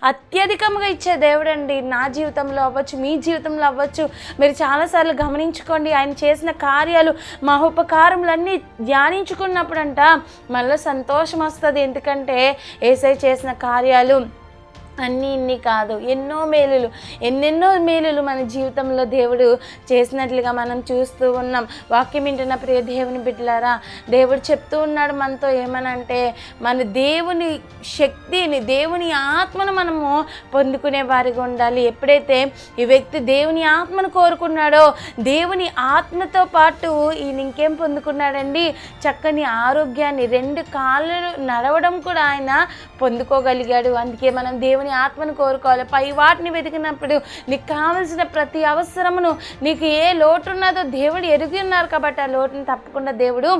అత్యధికంగా ఇచ్చే దేవుడండి. నా జీవితంలో అవ్వచ్చు, మీ జీవితంలో అవ్వచ్చు, మీరు చాలాసార్లు గమనించుకోండి. ఆయన చేసిన కార్యాలు, మహోపకారములన్నీ ధ్యానించుకున్నప్పుడంట మనలో సంతోషం వస్తుంది. ఎందుకంటే యేసయ్య చేసిన కార్యాలు అన్నీ ఇన్ని కాదు, ఎన్నెన్నో మేలులు మన జీవితంలో దేవుడు చేసినట్లుగా మనం చూస్తూ ఉన్నాం. వాక్యం వింటున్న ప్రియ దేవుని బిడ్డలారా, దేవుడు చెప్తూ ఉన్నాడు మనతో ఏమనంటే, మన దేవుని శక్తిని, దేవుని ఆత్మను మనము పొందుకునే వారిగా ఉండాలి. ఎప్పుడైతే ఈ వ్యక్తి దేవుని ఆత్మను కోరుకున్నాడో, దేవుని ఆత్మతో పాటు ఈయన ఇంకేం పొందుకున్నాడండి, చక్కని ఆరోగ్యాన్ని, 2 కాళ్ళు నడవడం కూడా ఆయన పొందుకోగలిగాడు. అందుకే మనం దేవుని ఆత్మను కోరుకోవాలి. పై వాటిని వెతికినప్పుడు నీకు కావలసిన ప్రతి అవసరమును, నీకు ఏ లోటు ఉన్నదో దేవుడు ఎరిగి ఉన్నారు కాబట్టి ఆ లోటును తప్పకుండా దేవుడు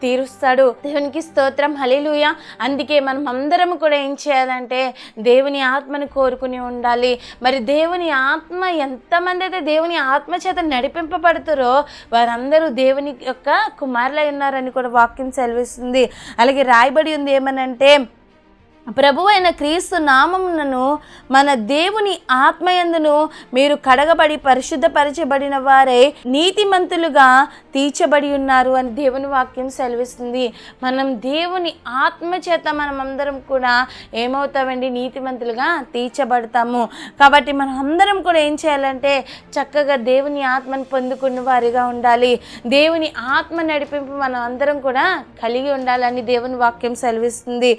తీరుస్తాడు. దేవునికి స్తోత్రం, హల్లెలూయా. అందుకే మనం అందరం కూడా ఏం చేయాలంటే దేవుని ఆత్మను కోరుకుని ఉండాలి. మరి దేవుని ఆత్మ, ఎంతమంది అయితే దేవుని ఆత్మ చేత నడిపింపబడుతారో వారందరూ దేవుని యొక్క కుమారులై ఉన్నారని కూడా వాక్యం సెలవిస్తుంది. అలాగే రాయబడి ఉంది ఏమనంటే, ప్రభువైన క్రీస్తు నామమునను మన దేవుని ఆత్మయందును మీరు కడగబడి పరిశుద్ధపరచబడిన వారే నీతిమంతులుగా తీర్చబడి ఉన్నారు అని దేవుని వాక్యం సెలవిస్తుంది. మనం దేవుని ఆత్మ చేత మనం అందరం కూడా ఏమవుతామండి, నీతిమంతులుగా తీర్చబడతాము. కాబట్టి మనం అందరం కూడా ఏం చేయాలంటే చక్కగా దేవుని ఆత్మను పొందుకున్న వారిగా ఉండాలి. దేవుని ఆత్మ నడిపింపు మనం అందరం కూడా కలిగి ఉండాలని దేవుని వాక్యం సెలవిస్తుంది.